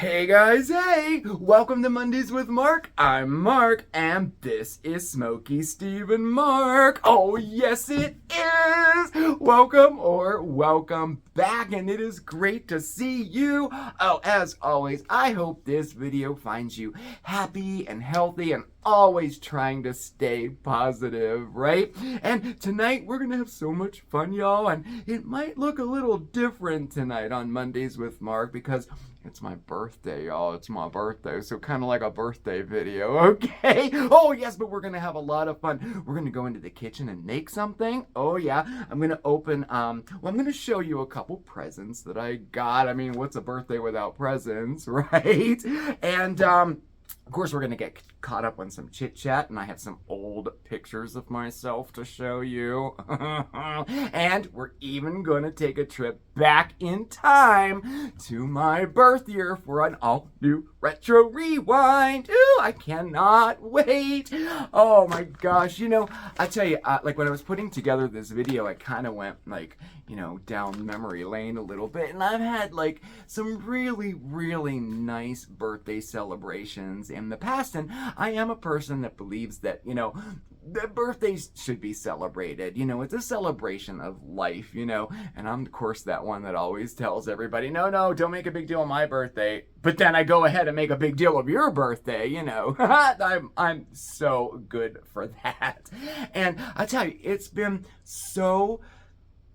Hey guys, hey! Welcome to Mondays with Mark. I'm Mark, and this is SmokeySteveAndMarc. Oh, yes it is! Welcome back, and it is great to see you. Oh, as always, I hope this video finds you happy and healthy and always trying to stay positive, right? And tonight we're gonna have so much fun, y'all, and it might look a little different tonight on Mondays with Mark because it's my birthday, y'all. It's my birthday, so kind of like a birthday video, okay? Oh, yes, but we're gonna have a lot of fun. We're gonna go into the kitchen and make something. Oh, yeah. I'm gonna open, I'm gonna show you a couple presents that I got. I mean, what's a birthday without presents, right? And, of course, we're going to get caught up on some chit-chat, and I have some old pictures of myself to show you. And we're even going to take a trip back in time to my birth year for an all-new retro rewind. Ooh, I cannot wait. Oh, my gosh. You know, I tell you, like when I was putting together this video, I kind of went, like, you know, down memory lane a little bit, and I've had, like, some really, really nice birthday celebrations in the past, and I am a person that believes that, you know, the birthdays should be celebrated. You know, it's a celebration of life, you know, and I'm, of course, that one that always tells everybody, no, don't make a big deal of my birthday, but then I go ahead and make a big deal of your birthday, you know. I'm so good for that. And I tell you, it's been so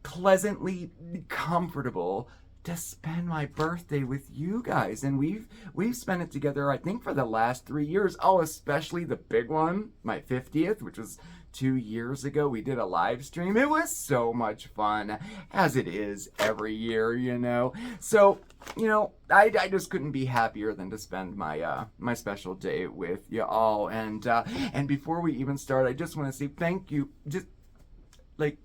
pleasantly comfortable to spend my birthday with you guys, and we've spent it together, I think, for the last 3 years. Oh, especially the big one, my 50th, which was 2 years ago. We did a live stream. It was so much fun, as it is every year, you know. So, you know, I just couldn't be happier than to spend my my special day with you all. And before we even start, I just want to say thank you.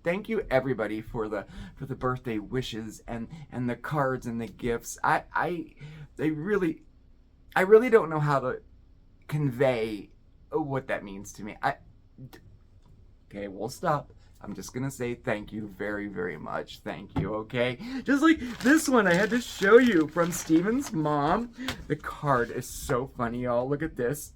Thank you everybody for the birthday wishes and the cards and the gifts. I really don't know how to convey what that means to me. Okay, we'll stop. I'm just gonna say thank you very, very much. Thank you, okay? Just like this one I had to show you from Steven's mom. The card is so funny, y'all. Look at this.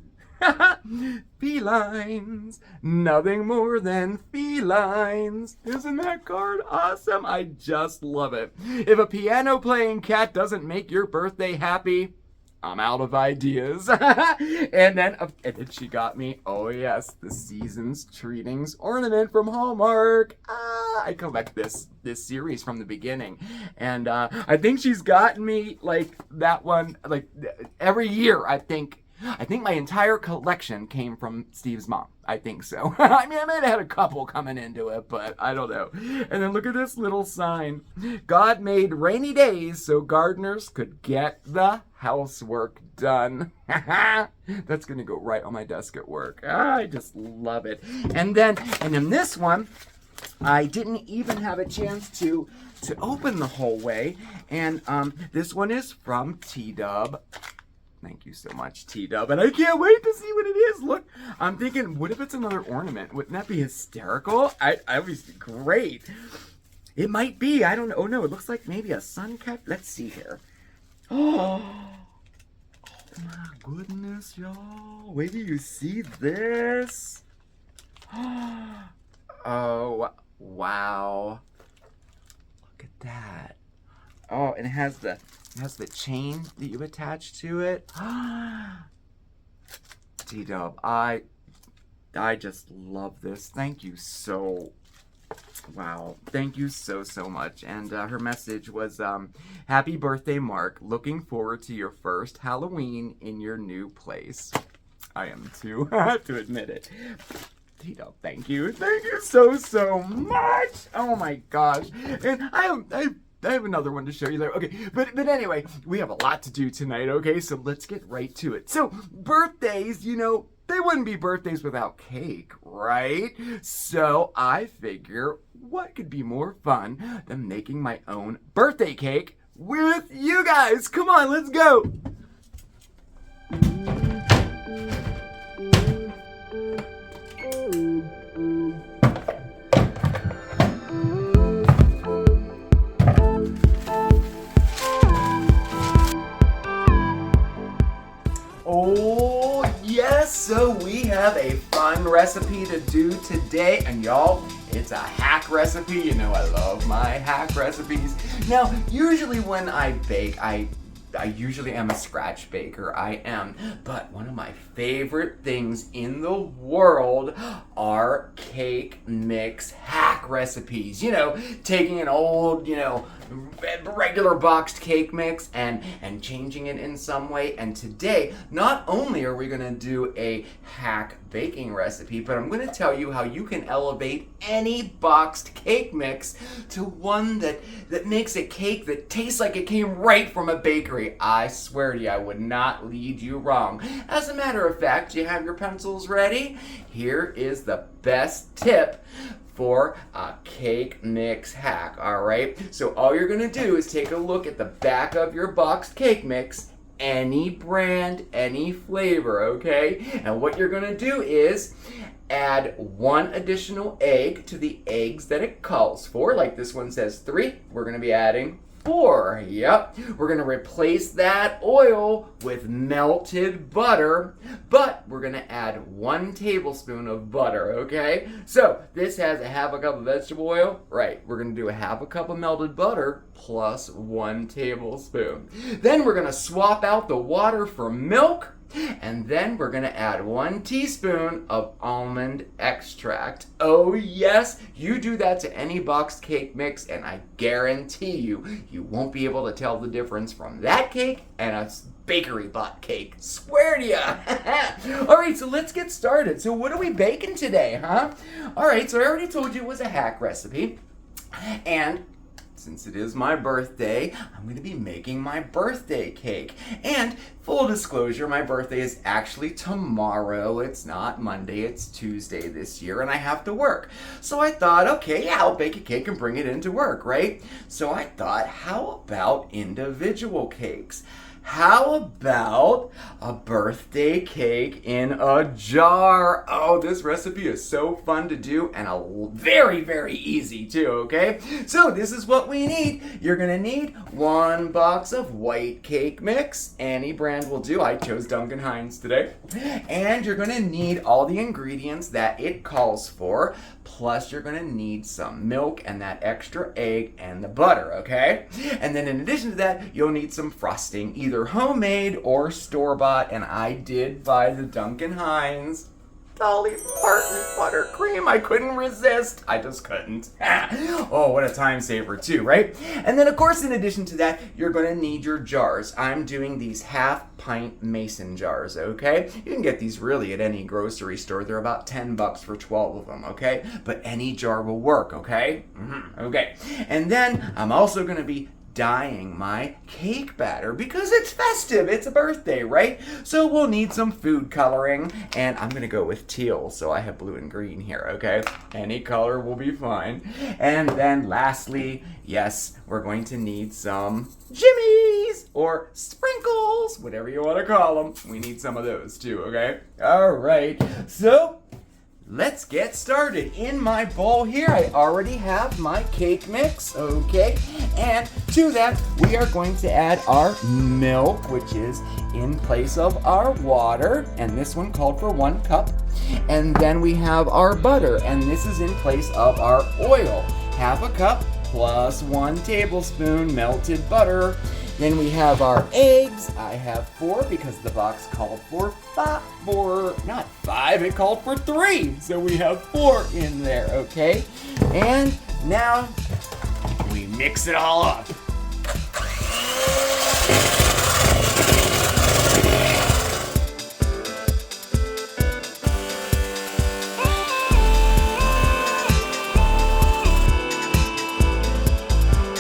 Felines, nothing more than felines. Isn't that card awesome? I just love it. If a piano playing cat doesn't make your birthday happy, I'm out of ideas. and then she got me, oh yes, the Season's Treatings ornament from Hallmark. I collect this series from the beginning, and I think she's gotten me like that one like every year. I think my entire collection came from Steve's mom. I think so. I mean, I might have had a couple coming into it, but I don't know. And then look at this little sign. God made rainy days so gardeners could get the housework done. That's going to go right on my desk at work. I just love it. And then this one, I didn't even have a chance to open the whole way. And this one is from T-Dub. Thank you so much, T-Dub. And I can't wait to see what it is. Look, I'm thinking, what if it's another ornament? Wouldn't that be hysterical? That would be great. It might be. I don't know. Oh, no, it looks like maybe a sun cat. Let's see here. Oh, my goodness, y'all. Wait till you see this. Oh, wow. Look at that. Oh, and it has the chain that you attach to it. T-Dub, I just love this. Thank you so, wow. Thank you so much. And her message was, happy birthday, Mark. Looking forward to your first Halloween in your new place. I am too, to admit it. T-Dub, thank you. Thank you so much. Oh my gosh. And I have another one to show you there. Okay, but anyway, we have a lot to do tonight, okay? So let's get right to it. So, birthdays, you know, they wouldn't be birthdays without cake, right? So I figure, what could be more fun than making my own birthday cake with you guys? Come on, let's go. recipe to do today, and y'all, it's a hack recipe. You know I love my hack recipes. Now, usually when I bake, I usually am a scratch baker, I am. But one of my favorite things in the world are cake mix hack recipes. You know, taking an old, regular boxed cake mix and changing it in some way. And today, not only are we gonna do a hack baking recipe, but I'm gonna tell you how you can elevate any boxed cake mix to one that makes a cake that tastes like it came right from a bakery. I swear to you, I would not lead you wrong. As a matter of fact, you have your pencils ready? Here is the best tip for a cake mix hack, all right? So all you're gonna do is take a look at the back of your boxed cake mix, any brand, any flavor, okay? And what you're gonna do is add 1 additional egg to the eggs that it calls for. Like this one says 3, we're gonna be adding 4. Yep. We're going to replace that oil with melted butter, but we're going to add 1 tablespoon of butter, okay? So this has a half a cup of vegetable oil. Right. We're going to do a half a cup of melted butter plus 1 tablespoon. Then we're going to swap out the water for milk. And then we're going to add 1 teaspoon of almond extract. Oh yes, you do that to any boxed cake mix and I guarantee you won't be able to tell the difference from that cake and a bakery bought cake. Swear to ya. Alright, so let's get started. So what are we baking today, huh? Alright, so I already told you it was a hack recipe. And since it is my birthday, I'm going to be making my birthday cake. And full disclosure, my birthday is actually tomorrow. It's not Monday, it's Tuesday this year, and I have to work. So I thought, okay, yeah, I'll bake a cake and bring it into work, right? So I thought, how about individual cakes? How about a birthday cake in a jar? Oh, this recipe is so fun to do and very, very easy too, okay? So this is what we need. You're gonna need 1 box of white cake mix. Any brand will do. I chose Duncan Hines today. And you're gonna need all the ingredients that it calls for. Plus you're gonna need some milk and that extra egg and the butter, okay? And then in addition to that, you'll need some frosting, either homemade or store-bought, and I did buy the Duncan Hines Dolly Parton buttercream. I couldn't resist. I just couldn't. Oh, what a time saver too, right? And then of course, in addition to that, you're gonna need your jars. I'm doing these half-pint mason jars, okay? You can get these really at any grocery store. They're about $10 for 12 of them, okay? But any jar will work, okay? Okay. And then I'm also gonna be dyeing my cake batter because it's festive. It's a birthday, right? So we'll need some food coloring, and I'm gonna go with teal, so I have blue and green here, okay? Any color will be fine. And then lastly, yes, we're going to need some jimmies or sprinkles, whatever you want to call them. We need some of those too, okay? All right, so let's get started. In my bowl here, I already have my cake mix, okay? And to that, we are going to add our milk, which is in place of our water. And this one called for 1 cup. And then we have our butter, and this is in place of our oil. Half a cup plus 1 tablespoon melted butter. Then we have our eggs. I have 4 because the box called for not 5, it called for 3. So we have 4 in there, okay? And now we mix it all up.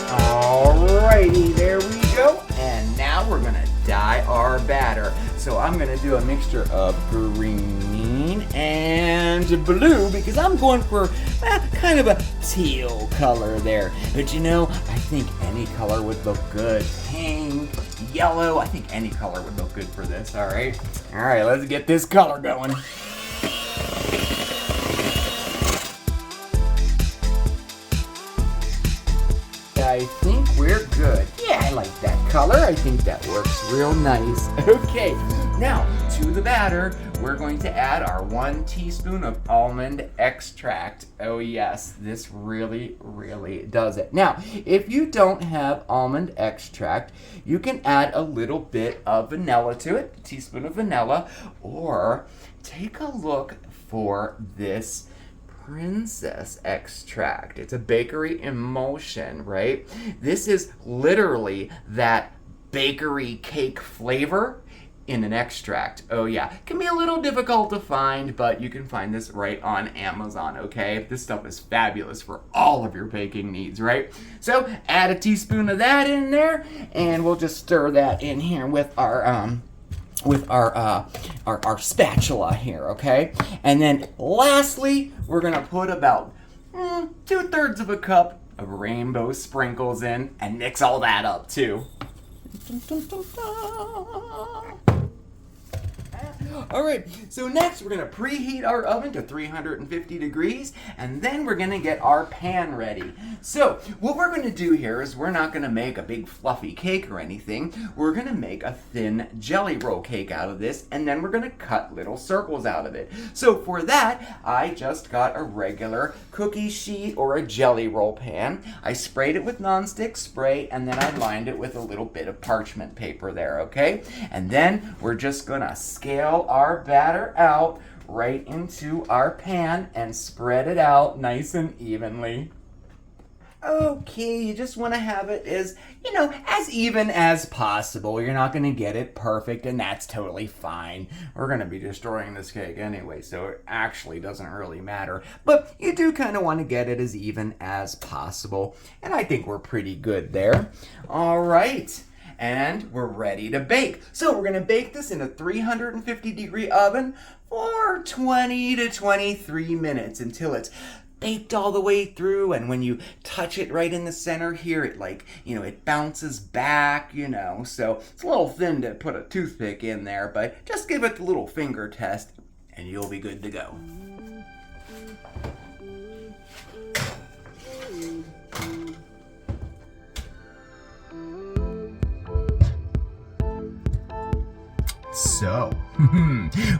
Alrighty, there we go. And now we're gonna dye our batter. So I'm gonna do a mixture of green and blue because I'm going for kind of a teal color there. But you know, I think any color would look good. Pink, yellow, I think any color would look good for this, all right? All right, let's get this color going. I think we're good. Yeah, I like that color. I think that works real nice. Okay, now to the batter, we're going to add our 1 teaspoon of almond extract. Oh yes, this really, really does it. Now, if you don't have almond extract, you can add a little bit of vanilla to it, a teaspoon of vanilla, or take a look for this princess extract. It's a bakery emulsion, right? This is literally that bakery cake flavor in an extract. Oh yeah, it can be a little difficult to find, but you can find this right on Amazon, okay? This stuff is fabulous for all of your baking needs, right? So add a teaspoon of that in there, and we'll just stir that in here with our spatula here, okay? And then lastly, we're gonna put about 2/3 of a cup of rainbow sprinkles in and mix all that up too. All right, so next we're gonna preheat our oven to 350 degrees, and then we're gonna get our pan ready. So what we're gonna do here is we're not gonna make a big fluffy cake or anything. We're gonna make a thin jelly roll cake out of this, and then we're gonna cut little circles out of it. So for that, I just got a regular cookie sheet or a jelly roll pan. I sprayed it with nonstick spray, and then I lined it with a little bit of parchment paper there, okay? And then we're just gonna scale our batter out right into our pan and spread it out nice and evenly. Okay, you just want to have it as even as possible. You're not going to get it perfect, and that's totally fine. We're going to be destroying this cake anyway, so it actually doesn't really matter. But you do kind of want to get it as even as possible, and I think we're pretty good there. All right. And we're ready to bake. So we're gonna bake this in a 350 degree oven for 20 to 23 minutes until it's baked all the way through, and when you touch it right in the center here, it it bounces back, so it's a little thin to put a toothpick in there, but just give it the little finger test and you'll be good to go. So,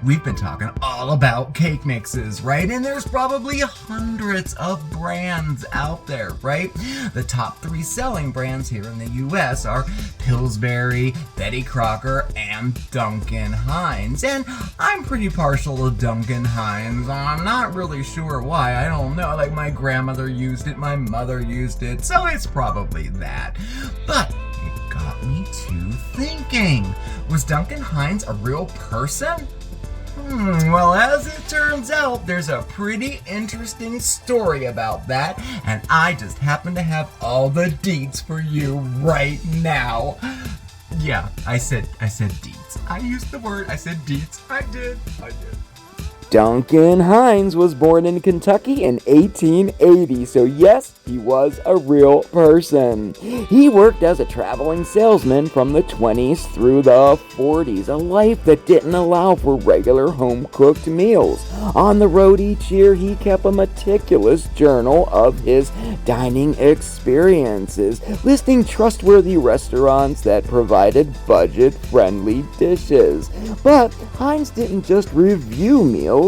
we've been talking all about cake mixes, right? And there's probably hundreds of brands out there, right? The top 3 selling brands here in the US are Pillsbury, Betty Crocker, and Duncan Hines. And I'm pretty partial to Duncan Hines. I'm not really sure why. I don't know. Like, my grandmother used it, my mother used it, so it's probably that. But it got me to thinking. Was Duncan Hines a real person? Well, as it turns out, there's a pretty interesting story about that, and I just happen to have all the deets for you right now. Yeah, I said deets. I used the word, I said deets. I did. Duncan Hines was born in Kentucky in 1880, so yes, he was a real person. He worked as a traveling salesman from the 20s through the 40s, a life that didn't allow for regular home-cooked meals. On the road each year, he kept a meticulous journal of his dining experiences, listing trustworthy restaurants that provided budget-friendly dishes. But Hines didn't just review meals.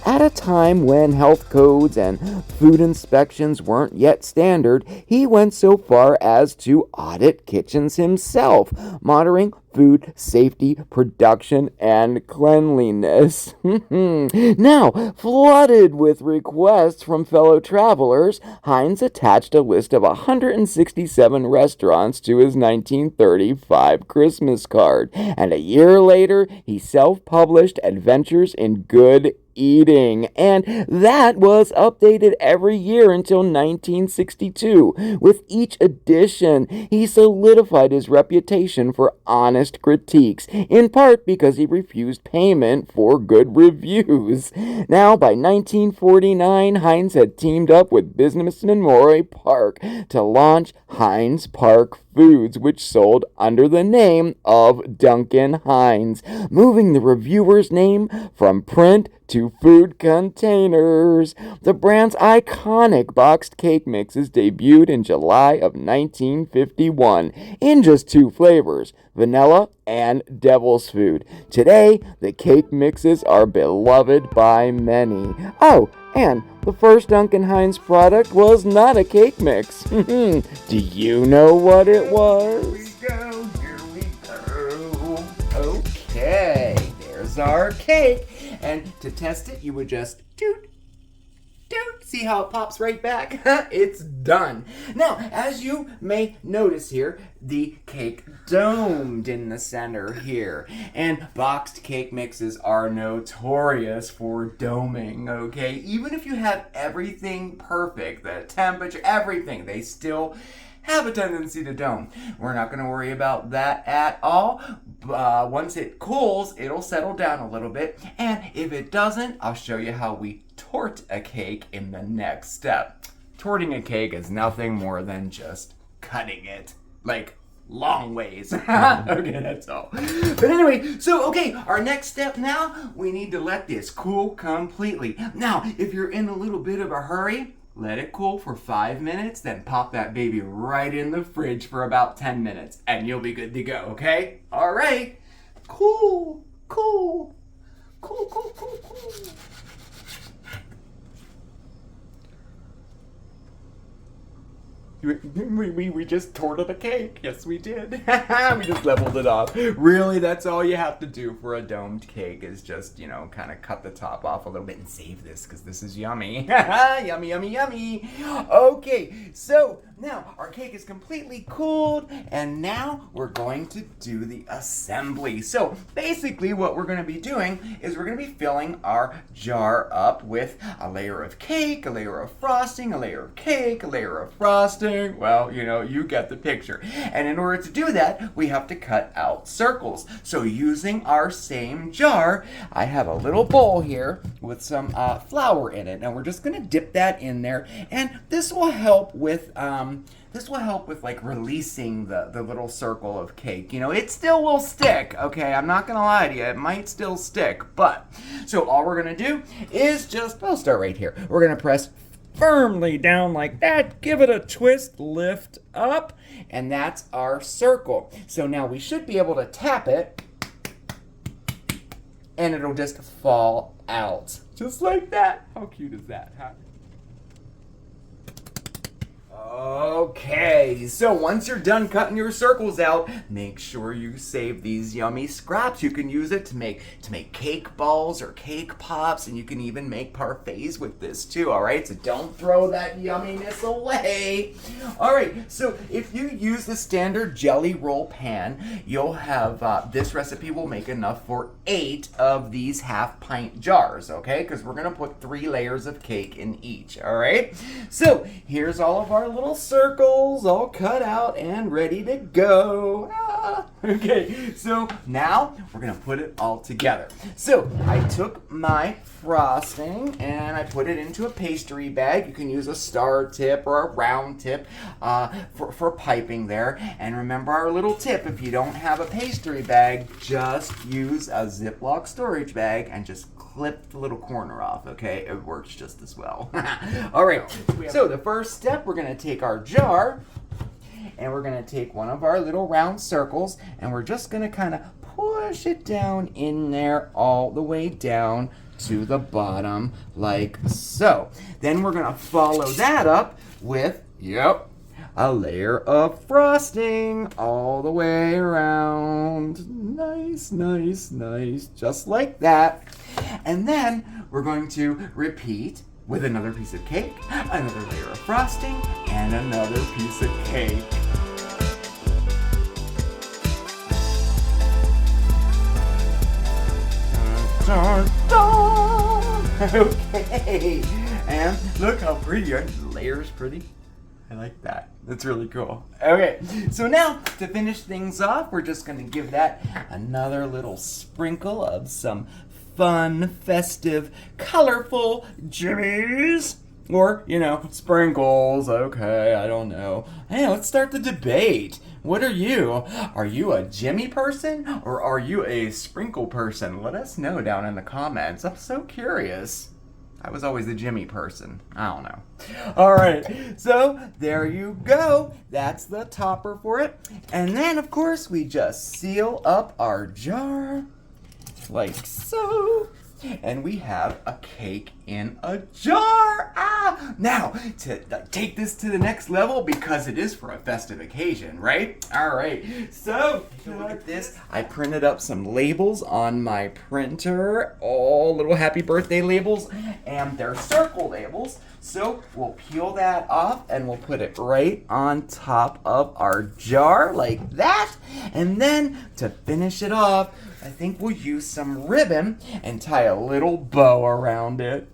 At a time when health codes and food inspections weren't yet standard, he went so far as to audit kitchens himself, monitoring food safety, production, and cleanliness. Now, flooded with requests from fellow travelers, Hines attached a list of 167 restaurants to his 1935 Christmas card, and a year later, he self-published Adventures in Good Eating, and that was updated every year until 1962. With each edition, he solidified his reputation for honest critiques, in part because he refused payment for good reviews. Now, by 1949, Hines had teamed up with businessman Maury Park to launch Hines Park Foods, which sold under the name of Duncan Hines, moving the reviewer's name from print to into food containers. The brand's iconic boxed cake mixes debuted in July of 1951 in just 2 flavors, vanilla and devil's food. Today, the cake mixes are beloved by many. Oh, and the first Duncan Hines product was not a cake mix. Do you know what it was? Here we go. Okay, there's our cake. And to test it, you would just doot. See how it pops right back? It's done. Now, as you may notice here, the cake domed in the center here. And boxed cake mixes are notorious for doming, okay? Even if you have everything perfect, the temperature, everything, they still have a tendency to dome. We're not going to worry about that at all. Once it cools, it'll settle down a little bit. And if it doesn't, I'll show you how we tort a cake in the next step. Torting a cake is nothing more than just cutting it, like long ways. Okay, that's all. But anyway, our next step now, we need to let this cool completely. Now, if you're in a little bit of a hurry, let it cool for 5 minutes, then pop that baby right in the fridge for about 10 minutes, and you'll be good to go, okay? All right. Cool. We just torted a cake. Yes, we did. We just leveled it up. Really, that's all you have to do for a domed cake is just, kind of cut the top off a little bit and save this because this is yummy. Yummy. Okay, so now our cake is completely cooled and now we're going to do the assembly. So basically what we're going to be doing is we're going to be filling our jar up with a layer of cake, a layer of frosting, a layer of cake, a layer of frosting. Well, you get the picture. And in order to do that, we have to cut out circles. So using our same jar, I have a little bowl here with some flour in it. And we're just going to dip that in there. And this will help with like releasing the little circle of cake. It still will stick, okay? I'm not gonna lie to you, it might still stick, but, so all we're gonna do is I'll start right here. We're gonna press firmly down like that, give it a twist, lift up, and that's our circle. So now we should be able to tap it, and it'll just fall out. Just like that. How cute is that, huh? Okay, so once you're done cutting your circles out, make sure you save these yummy scraps. You can use it to make cake balls or cake pops, and you can even make parfaits with this too, all right? So don't throw that yumminess away. All right, so if you use the standard jelly roll pan, you'll have, this recipe will make enough for 8 of these half-pint jars, okay? Because we're gonna put 3 layers of cake in each, all right? So here's all of our little circles all cut out and ready to go. Okay, so now we're gonna put it all together. So I took my frosting and I put it into a pastry bag. You can use a star tip or a round tip for piping there. And remember our little tip, if you don't have a pastry bag, just use a Ziploc storage bag and just clip the little corner off, okay? It works just as well. All right, so the first step, we're gonna take our jar and we're gonna take one of our little round circles and we're just gonna kind of push it down in there all the way down to the bottom like so. Then we're gonna follow that up with, a layer of frosting all the way around. Nice, just like that. And then we're going to repeat with another piece of cake, another layer of frosting, and another piece of cake. Dun, dun, dun. Okay, and look how pretty, aren't the layers pretty? I like that. That's really cool. Okay, so now to finish things off, we're just gonna give that another little sprinkle of some fun, festive, colorful jimmies. Or, sprinkles. Okay, I don't know. Hey, let's start the debate. What are you? Are you a Jimmy person or are you a sprinkle person? Let us know down in the comments. I'm so curious. I was always the Jimmy person. I don't know. All right, so there you go. That's the topper for it. And then, of course, we just seal up our jar like so. And we have a cake in a jar. Now, to take this to the next level, because it is for a festive occasion, right? All right, so look at this. I printed up some labels on my printer, all little happy birthday labels, and they're circle labels. So we'll peel that off and we'll put it right on top of our jar like that. And then to finish it off, I think we'll use some ribbon and tie a little bow around it.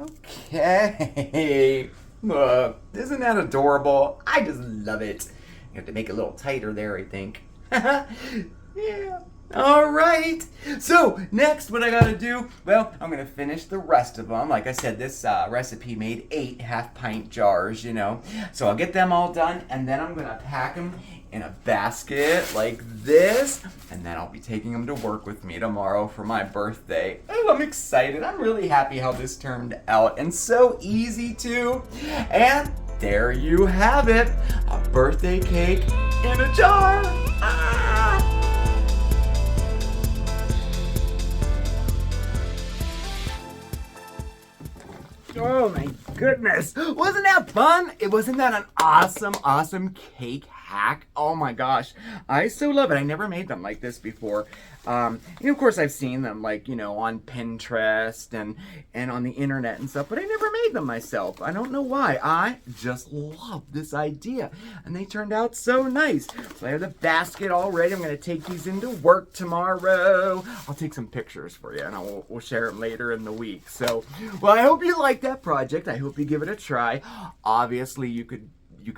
Okay. Isn't that adorable? I just love it. You have to make it a little tighter there, I think. Yeah. All right. So next, what I gotta do? Well, I'm gonna finish the rest of them. Like I said, this recipe made 8 half-pint jars, you know. So I'll get them all done, and then I'm gonna pack them in a basket like this, and then I'll be taking them to work with me tomorrow for my birthday. Oh, I'm excited. I'm really happy how this turned out, and so easy too. And there you have it, a birthday cake in a jar. Oh my goodness. Wasn't that fun? Wasn't that an awesome cake hack? Oh my gosh. I so love it. I never made them like this before. Of course I've seen them on Pinterest and on the internet and stuff, but I never made them myself. I don't know why. I just love this idea. And they turned out so nice. So I have the basket all ready. I'm going to take these into work tomorrow. I'll take some pictures for you and we'll share them later in the week. So, well, I hope you like that project. I hope you give it a try. Obviously, you could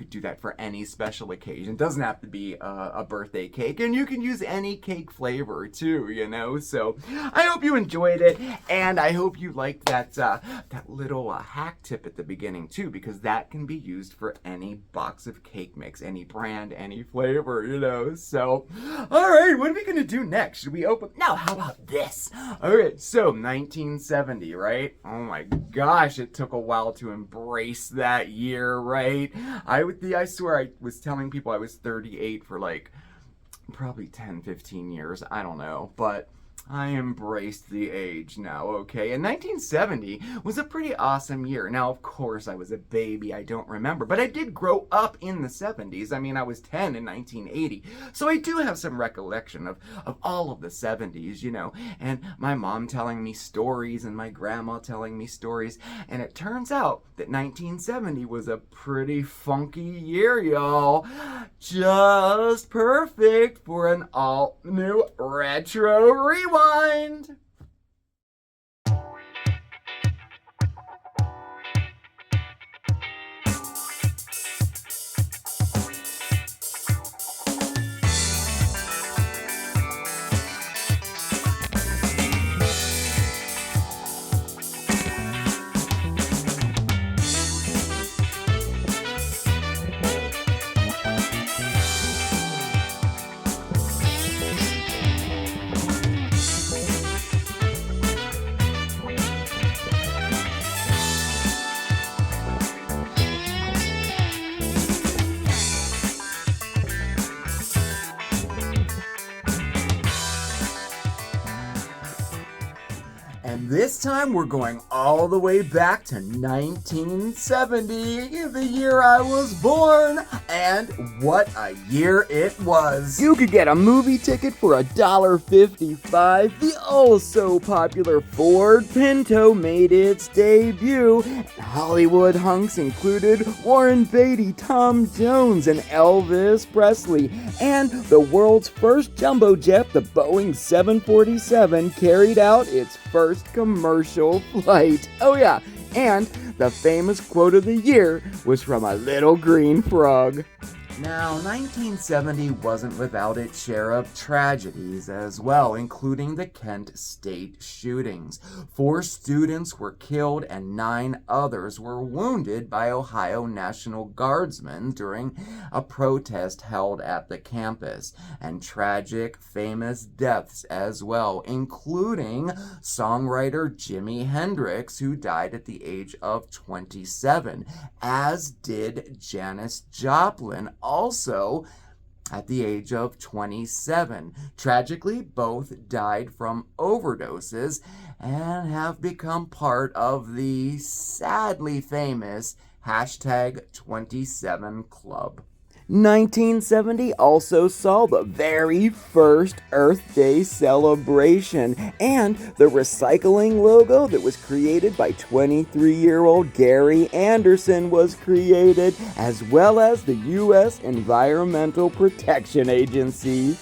do that for any special occasion. It doesn't have to be a birthday cake, and you can use any cake flavor too, So I hope you enjoyed it, and I hope you liked that little hack tip at the beginning too, because that can be used for any box of cake mix, any brand, any flavor, So, all right, what are we gonna do next? Should we open? No, how about this? All right, so 1970, right? Oh my gosh, it took a while to embrace that year, right? I swear I was telling people I was 38 for probably 10, 15 years. I don't know, but I embraced the age now, okay? And 1970 was a pretty awesome year. Now, of course, I was a baby. I don't remember. But I did grow up in the 70s. I mean, I was 10 in 1980. So I do have some recollection of all of the 70s, And my mom telling me stories and my grandma telling me stories. And it turns out that 1970 was a pretty funky year, y'all. Just perfect for an all-new retro rewind. And this time we're going all the way back to 1970, the year I was born, and what a year it was. You could get a movie ticket for $1.55. The oh-so-popular Ford Pinto made its debut. Hollywood hunks included Warren Beatty, Tom Jones, and Elvis Presley. And the world's first jumbo jet, the Boeing 747, carried out its first commercial flight. Oh yeah, and the famous quote of the year was from a little green frog. Now, 1970 wasn't without its share of tragedies as well, including the Kent State shootings. 4 students were killed and 9 others were wounded by Ohio National Guardsmen during a protest held at the campus. And tragic, famous deaths as well, including songwriter Jimi Hendrix, who died at the age of 27, as did Janis Joplin, also at the age of 27. Tragically, both died from overdoses and have become part of the sadly famous hashtag 27 Club. 1970 also saw the very first Earth Day celebration, and the recycling logo that was created by 23-year-old Gary Anderson was created, as well as the U.S. Environmental Protection Agency.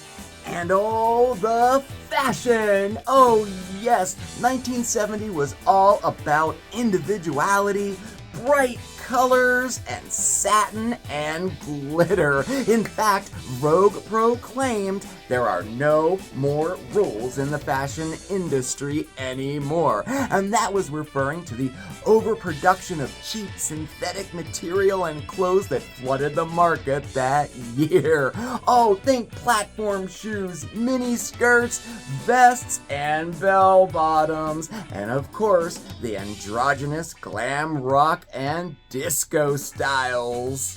And all the fashion! Oh yes, 1970 was all about individuality, bright colors, and satin and glitter. In fact, Vogue proclaimed there are no more rules in the fashion industry anymore. And that was referring to the overproduction of cheap synthetic material and clothes that flooded the market that year. Oh, think platform shoes, mini skirts, vests, and bell bottoms. And of course, the androgynous glam rock and disco styles.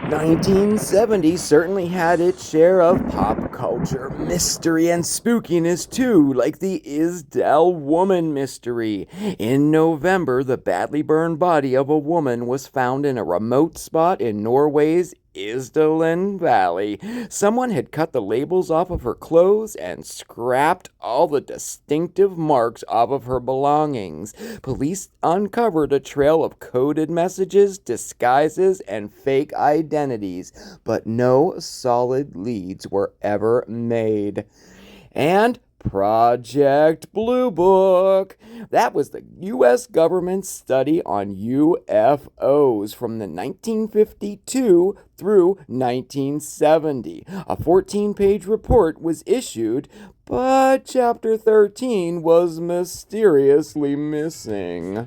1970 certainly had its share of pop culture mystery and spookiness too, like the Isdell woman mystery. In November, the badly burned body of a woman was found in a remote spot in Norway's Isdalen Valley. Someone had cut the labels off of her clothes and scrapped all the distinctive marks off of her belongings. Police uncovered a trail of coded messages, disguises, and fake identities, but no solid leads were ever made. And Project Blue Book. That was the U.S. government's study on UFOs from the 1952 through 1970. A 14-page report was issued, but Chapter 13 was mysteriously missing.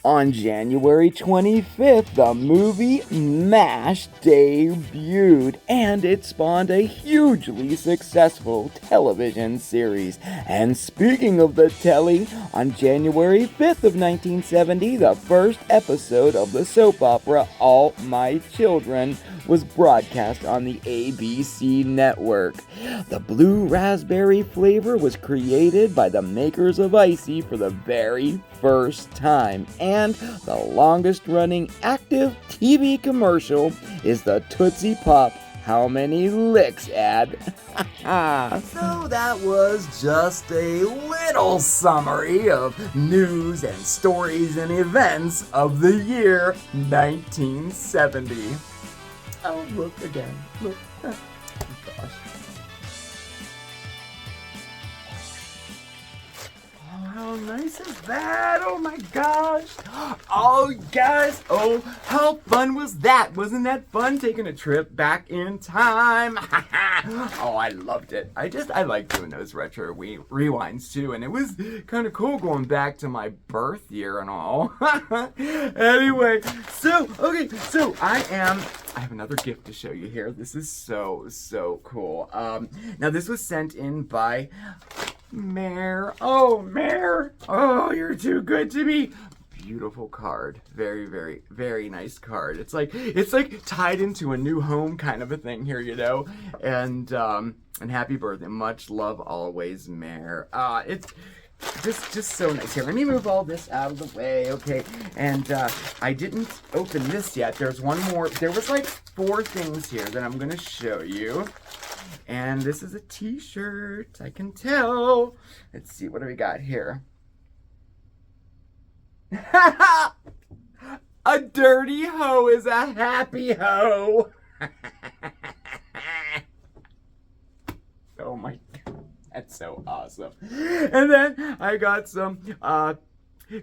On January 25th, the movie MASH debuted, and it spawned a hugely successful television series. And speaking of the telly, on January 5th of 1970, the first episode of the soap opera All My Children was broadcast on the ABC network. The blue raspberry flavor was created by the makers of Icy for the very first time, and the longest-running active TV commercial is the Tootsie Pop How Many Licks ad. So that was just a little summary of news and stories and events of the year 1970. Oh, look again. Look. Oh, gosh. How nice is that? Oh my gosh. Oh, guys. Oh, how fun was that? Wasn't that fun taking a trip back in time? Oh, I loved it. I like doing those retro rewinds too. And it was kind of cool going back to my birth year and all. Anyway, so I have another gift to show you here. This is so cool. Now this was sent in by Mare. Oh, Mare. Oh, you're too good to me. Beautiful card. Very, very nice card. It's like tied into a new home kind of a thing here, you know. And happy birthday. Much love always, Mare. It's just so nice. Here, let me move all this out of the way, okay? And I didn't open this yet. There's one more. There was like 4 things here that I'm gonna show you. And this is a t-shirt, I can tell. Let's see, what do we got here? A dirty hoe is a happy hoe. Oh my God, that's so awesome. And then I got some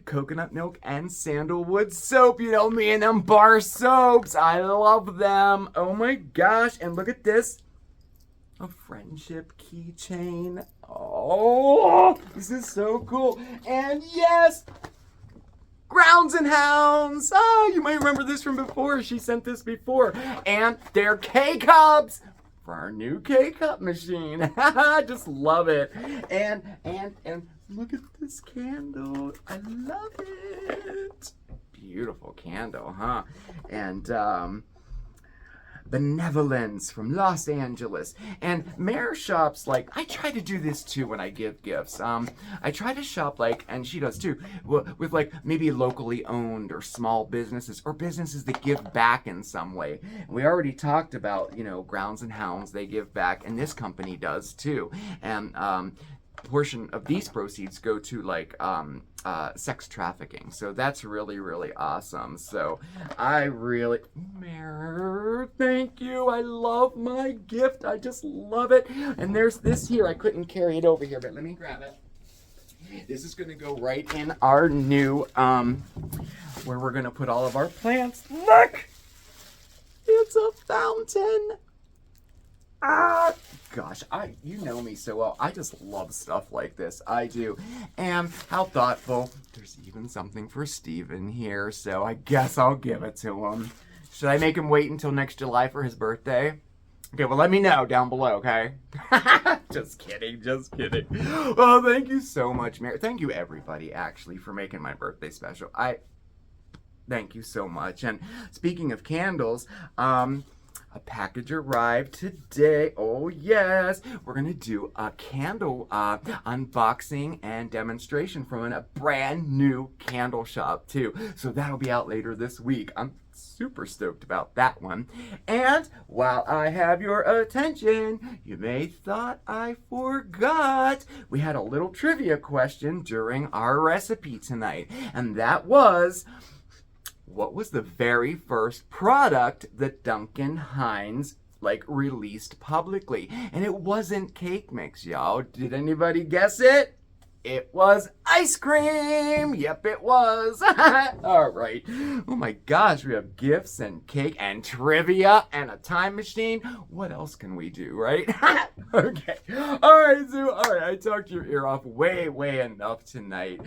coconut milk and sandalwood soap. You know me and them bar soaps. I love them. Oh my gosh. And look at this. A friendship keychain. Oh, this is so cool. And yes, Grounds and Hounds. Oh, you might remember this from before. She sent this before. And they're K-Cups for our new K-Cup machine. Just love it. And look at this candle. I love it. Beautiful candle, huh? And Benevolence from Los Angeles. And Mare shops like, I try to do this too when I give gifts. I try to shop like, and she does too, with like maybe locally owned or small businesses or businesses that give back in some way. We already talked about, you know, Grounds and Hounds, they give back, and this company does too. And portion of these proceeds go to like sex trafficking, so that's really, really awesome. So I really, Mare, thank you. I love my gift. I just love it. And there's this here. I couldn't carry it over here, but let me grab it. This is going to go right in our new where we're going to put all of our plants. Look, it's a fountain. Gosh, you know me so well. I just love stuff like this. I do. And how thoughtful. There's even something for Steven here, so I guess I'll give it to him. Should I make him wait until next July for his birthday? Okay, well, let me know down below, okay? Just kidding, just kidding. Well, thank you so much, Mary. Thank you, everybody, actually, for making my birthday special. Thank you so much. And speaking of candles, a package arrived today. Oh, yes. We're going to do a candle unboxing and demonstration from a brand new candle shop, too. So that'll be out later this week. I'm super stoked about that one. And while I have your attention, you may thought I forgot. We had a little trivia question during our recipe tonight. And that was, what was the very first product that Duncan Hines released publicly? And it wasn't cake mix, y'all. Did anybody guess it? It was ice cream. Yep, it was. All right. Oh my gosh, we have gifts and cake and trivia and a time machine. What else can we do, right? Okay. All right, Zoo. All right, I talked your ear off way enough tonight.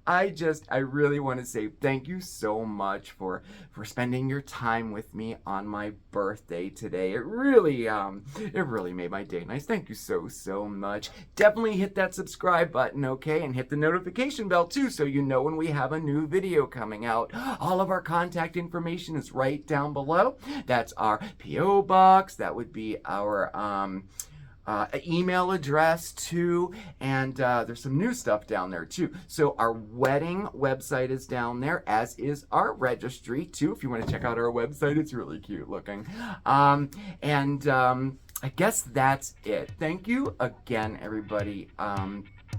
I really want to say thank you so much for spending your time with me on my birthday today. It really made my day nice. Thank you so much. Definitely hit that subscribe button, okay? And hit the notification bell too, so you know when we have a new video coming out. All of our contact information is right down below. That's our P.O. box. That would be our email address too, and there's some new stuff down there too. So our wedding website is down there, as is our registry too. If you want to check out our website, it's really cute looking. I guess that's it. Thank you again, everybody.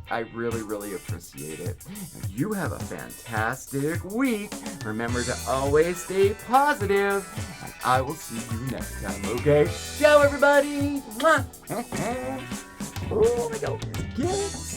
I really appreciate it. You have a fantastic week. Remember to always stay positive, and I will see you next time, okay? Ciao, everybody! Mwah. Oh, I got all these gifts.